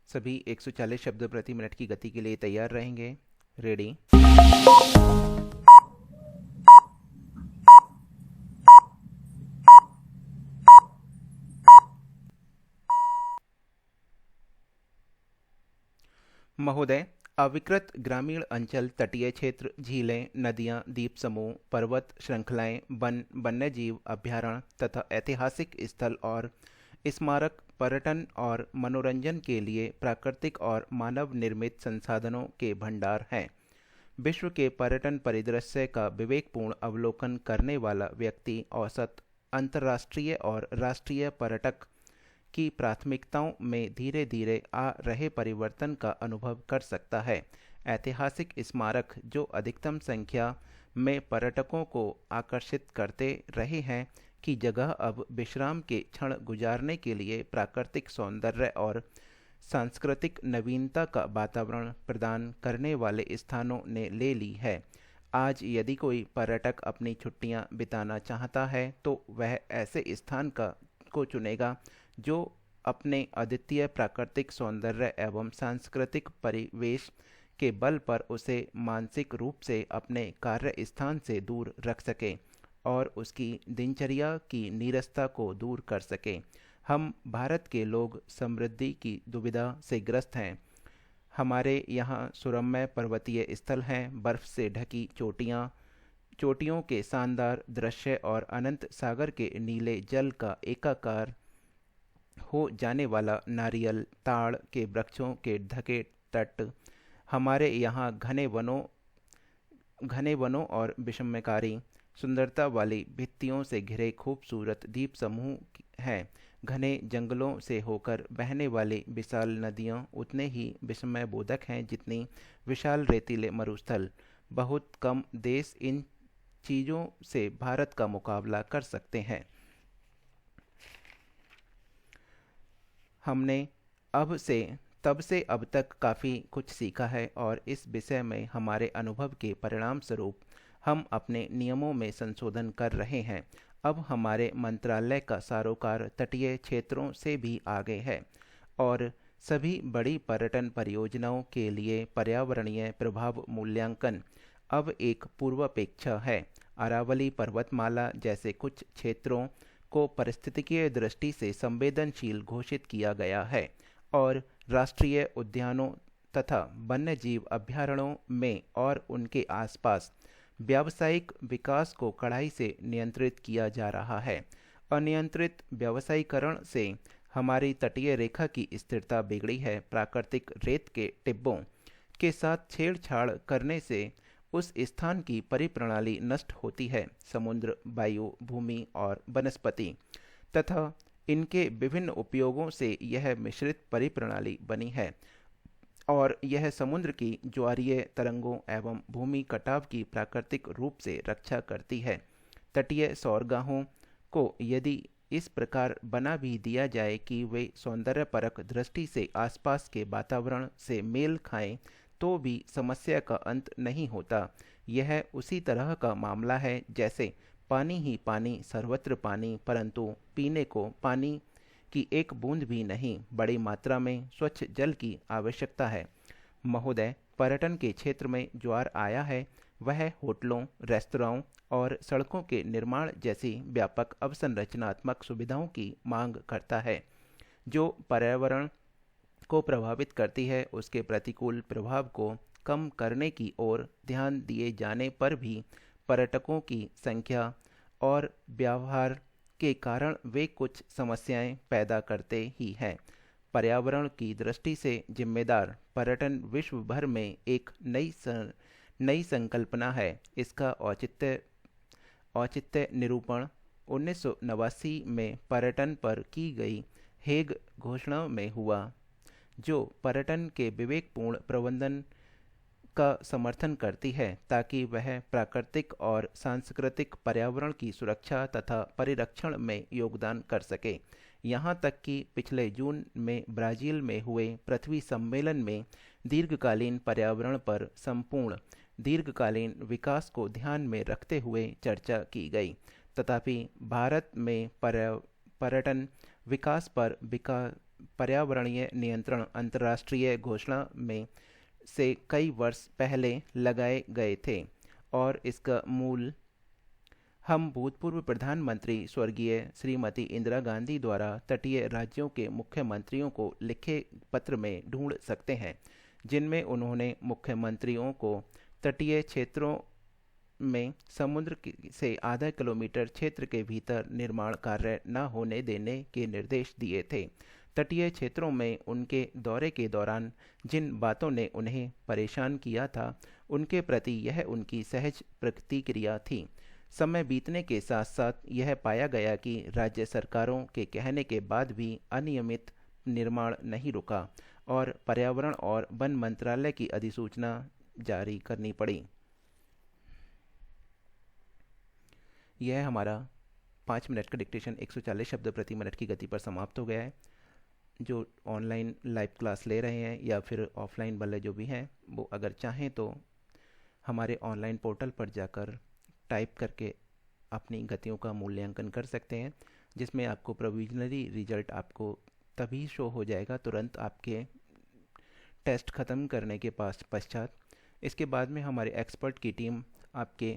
सभी 140 शब्द प्रति मिनट की गति के लिए तैयार रहेंगे। रेडी। महोदय, अविकृत ग्रामीण अंचल, तटीय क्षेत्र, झीलें, नदियां, द्वीप समूह, पर्वत श्रृंखलाएं, वन, वन्यजीव अभयारण्य तथा ऐतिहासिक स्थल और स्मारक पर्यटन और मनोरंजन के लिए प्राकृतिक और मानव निर्मित संसाधनों के भंडार हैं। विश्व के पर्यटन परिदृश्य का विवेकपूर्ण अवलोकन करने वाला व्यक्ति औसत अंतर्राष्ट्रीय और राष्ट्रीय पर्यटक की प्राथमिकताओं में धीरे धीरे आ रहे परिवर्तन का अनुभव कर सकता है। ऐतिहासिक स्मारक जो अधिकतम संख्या में पर्यटकों को आकर्षित करते रहे हैं की जगह अब विश्राम के क्षण गुजारने के लिए प्राकृतिक सौंदर्य और सांस्कृतिक नवीनता का वातावरण प्रदान करने वाले स्थानों ने ले ली है। आज यदि कोई पर्यटक अपनी छुट्टियां बिताना चाहता है तो वह ऐसे स्थान को चुनेगा जो अपने अद्वितीय प्राकृतिक सौंदर्य एवं सांस्कृतिक परिवेश के बल पर उसे मानसिक रूप से अपने कार्य स्थान से दूर रख सके और उसकी दिनचर्या की नीरसता को दूर कर सके। हम भारत के लोग समृद्धि की दुविधा से ग्रस्त हैं। हमारे यहाँ सुरम्य पर्वतीय स्थल हैं, बर्फ से ढकी चोटियों के शानदार दृश्य और अनंत सागर के नीले जल का एकाकार हो जाने वाला नारियल ताड़ के वृक्षों के ढके तट। हमारे यहाँ घने वनों और विषमकारी सुंदरता वाली भित्तियों से घिरे खूबसूरत द्वीप समूह हैं। घने जंगलों से होकर बहने वाली विशाल नदियाँ उतने ही विस्मय बोधक हैं जितनी विशाल रेतीले मरुस्थल। बहुत कम देश इन चीज़ों से भारत का मुकाबला कर सकते हैं। हमने तब से अब तक काफ़ी कुछ सीखा है और इस विषय में हमारे अनुभव के परिणाम स्वरूप हम अपने नियमों में संशोधन कर रहे हैं। अब हमारे मंत्रालय का सरोकार तटीय क्षेत्रों से भी आगे है और सभी बड़ी पर्यटन परियोजनाओं के लिए पर्यावरणीय प्रभाव मूल्यांकन अब एक पूर्वापेक्षा है। अरावली पर्वतमाला जैसे कुछ क्षेत्रों को पारिस्थितिकीय दृष्टि से संवेदनशील घोषित किया गया है और राष्ट्रीय उद्यानों तथा वन्यजीव अभयारण्यों में और उनके आसपास व्यावसायिक विकास को कड़ाई से नियंत्रित किया जा रहा है। अनियंत्रित व्यावसायीकरण से हमारी तटीय रेखा की स्थिरता बिगड़ी है। प्राकृतिक रेत के टिब्बों के साथ छेड़छाड़ करने से उस स्थान की परिप्रणाली नष्ट होती है। समुद्र, वायु, भूमि और वनस्पति तथा इनके विभिन्न उपयोगों से यह मिश्रित परिप्रणाली बनी है और यह समुद्र की ज्वारीय तरंगों एवं भूमि कटाव की प्राकृतिक रूप से रक्षा करती है। तटीय सौरगाहों को यदि इस प्रकार बना भी दिया जाए कि वे सौंदर्यपरक दृष्टि से आसपास के वातावरण से मेल खाएं तो भी समस्या का अंत नहीं होता। यह उसी तरह का मामला है जैसे पानी ही पानी, सर्वत्र पानी, परंतु पीने को पानी की एक बूंद भी नहीं। बड़ी मात्रा में स्वच्छ जल की आवश्यकता है। महोदय, पर्यटन के क्षेत्र में जो आया है वह होटलों, रेस्तरां और सड़कों के निर्माण जैसी व्यापक अवसंरचनात्मक सुविधाओं की मांग करता है जो पर्यावरण को प्रभावित करती है। उसके प्रतिकूल प्रभाव को कम करने की ओर ध्यान दिए जाने पर भी पर्यटकों की संख्या और व्यवहार के कारण वे कुछ समस्याएं पैदा करते ही हैं। पर्यावरण की दृष्टि से जिम्मेदार पर्यटन विश्व भर में एक नई संकल्पना है। इसका औचित्य निरूपण 1989 में पर्यटन पर की गई हेग घोषणा में हुआ जो पर्यटन के विवेकपूर्ण प्रबंधन का समर्थन करती है ताकि वह प्राकृतिक और सांस्कृतिक पर्यावरण की सुरक्षा तथा परिरक्षण में योगदान कर सके। यहाँ तक कि पिछले जून में ब्राज़ील में हुए पृथ्वी सम्मेलन में दीर्घकालीन पर्यावरण पर संपूर्ण दीर्घकालीन विकास को ध्यान में रखते हुए चर्चा की गई। तथापि भारत में पर्यटन विकास पर पर्यावरणीय नियंत्रण अंतर्राष्ट्रीय घोषणा में से कई वर्ष पहले लगाए गए थे और इसका मूल हम भूतपूर्व प्रधानमंत्री स्वर्गीय श्रीमती इंदिरा गांधी द्वारा तटीय राज्यों के मुख्यमंत्रियों को लिखे पत्र में ढूंढ सकते हैं, जिनमें उन्होंने मुख्यमंत्रियों को तटीय क्षेत्रों में समुद्र से आधा किलोमीटर क्षेत्र के भीतर निर्माण कार्य न होने देने के निर्देश दिए थे। तटीय क्षेत्रों में उनके दौरे के दौरान जिन बातों ने उन्हें परेशान किया था, उनके प्रति यह उनकी सहज प्रतिक्रिया थी। समय बीतने के साथ साथ यह पाया गया कि राज्य सरकारों के कहने के बाद भी अनियमित निर्माण नहीं रुका और पर्यावरण और वन मंत्रालय की अधिसूचना जारी करनी पड़ी। यह हमारा 5 मिनट का डिक्टेशन 140 शब्द प्रति मिनट की गति पर समाप्त हो गया है। जो ऑनलाइन लाइव क्लास ले रहे हैं या फिर ऑफलाइन वाले जो भी हैं, वो अगर चाहें तो हमारे ऑनलाइन पोर्टल पर जाकर टाइप करके अपनी गतियों का मूल्यांकन कर सकते हैं, जिसमें आपको प्रोविजनरी रिजल्ट आपको तभी शो हो जाएगा तुरंत आपके टेस्ट ख़त्म करने के पश्चात। इसके बाद में हमारे एक्सपर्ट की टीम आपके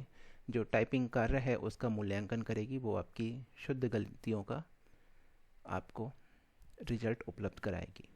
जो टाइपिंग कार्य है उसका मूल्यांकन करेगी, वो आपकी शुद्ध गलतियों का आपको रिजल्ट उपलब्ध कराएगी।